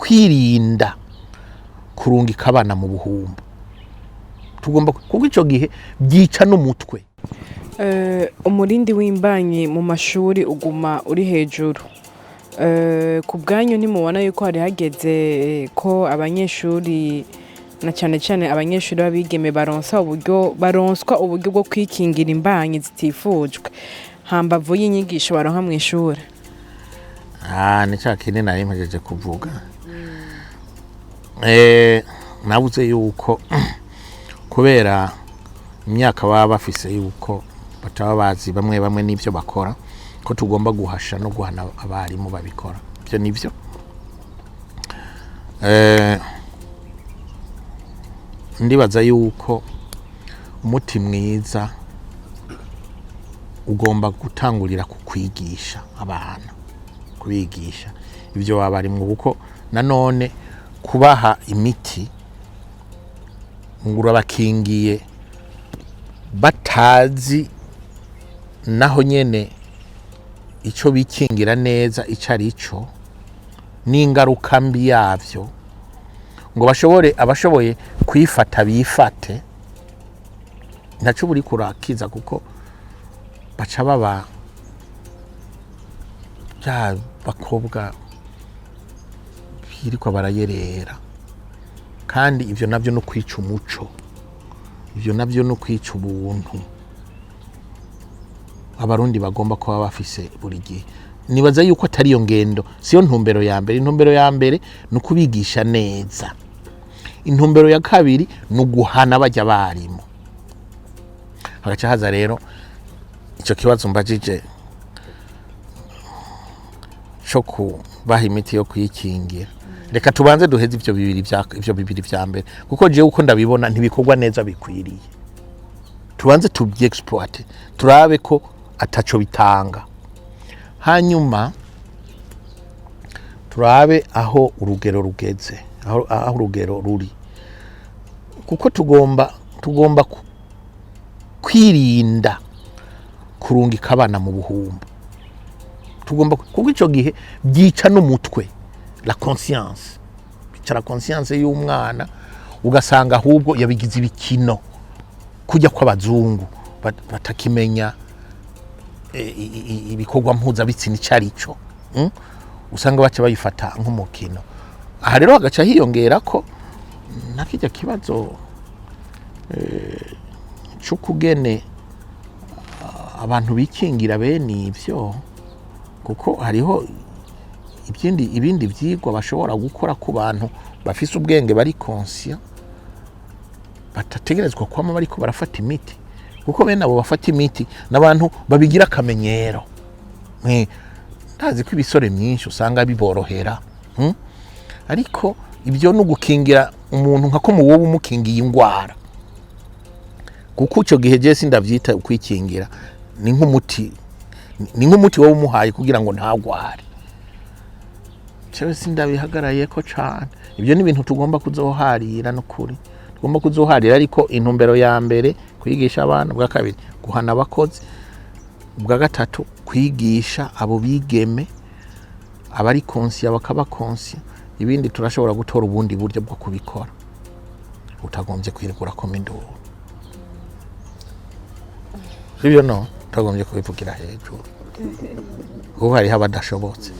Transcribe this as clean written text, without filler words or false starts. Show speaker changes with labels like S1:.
S1: kwirinda kurungika abana mu buhumbu. Tugomba kuko ico gihe byica n'umutwe.
S2: Umurindi w'imbanyi mu mashuri uguma uri hejuru. Ku bwanyu ntimubona yuko hari hageze ko abanyeshuri na cyane cyane abanyeshuri b'abigeme baronswa uburyo bwo kwikingira imbanyi zitifujwe hambavu y'inyigisho baronka mu ishuri?
S1: Ni cya kindi nari mpejeje kuvuga. Nabuze yuko kubera imyaka baba bafise yuko bataba bazi bamwe n'ibyo bakora, ko tugomba guhasha no guhana abarimu babikora. Byo nivyo. Ndibaza yuko umuti mwiza ugomba gutangurira ku kwigisha abana, kubigisha ibyo baba barimwo, kuko nanone kubaha imiti ngura bakingiye batazi naho nyene ico bikingira neza ico arico n'ingaruka mbi yavyo, ngo abashoboye kwifata bifate, ntaco buri kurakiza, kuko baca baba bya bakobwa biriko barayerera. Kandi ivyo navyo no kwica umuco, ivyo navyo no kwica ubuntu abarundi bagomba kuba bafise buri gihe. Nibaza yuko atari yo ngendo, siyo ntumbero ya mbere. Intumbero ya mbere ni ukubigisha neza. Intumbero ya kabiri ni uguhana bajya barimu. Hagaca haza rero ico kibazo mbajije cyo kubaha imiti yo kwikingira. Reka tubanze duheze ivyo bibiri vya mbere, kuko jewe uko ndabibona ntibikorwa neza bikwiriye. Tubanze tubyexploite, turabe ko ataco bitanga, hanyuma turabe aho urugero rugeze, aho urugero ruri, kuko tugomba kwirinda kurungika abana mu buhumbu. Kuko ico gihe byica n'umutwe, la conscience, bica la conscience y'umwana, ugasanga ahubwo yabigize ibikino kujya kw'abazungu batakimenya ibikorwa mpuzabitsina icarico. Usanga baca bayifata nk'umukino. Aha rero hagaca hiyongera ko nakijya kibazo c'ukugene abantu bikingira bene ivyo, kuko hariho ibindi vyigwa bashobora gukora ku bantu bafise ubwenge bari conscient, batategerezwa kwama bariko barafata imiti, kuko bene abo bafata imiti n'abantu babigira akamenyero. Ndazi ko ibisore myinshi usanga biborohera, ariko ibyo no gukingira umuntu nka ko mu wowe umukingiye ingwara, kuko ico gihe je sindavyita kwikingira, ni nk'umuti wowe umuhaye kugira ngo ntagware. Cewe sindabihagaraye ko cane. Ibyo ni ibintu tugomba kuzoharira n'ukuri, tugomba kuzoharira. Ariko intumbero ya mbere kwigisha abana, bwa kabiri guhana abakozi, bwa gatatu kwigisha abo bigeme abari conscient bakaba conscient. Ibindi turashobora gutora ubundi buryo bwo kubikora, utagombye kwirigura komindoro. Sibyo no, utagombye kubivugira hejuru, ubu hariho abadashobotse.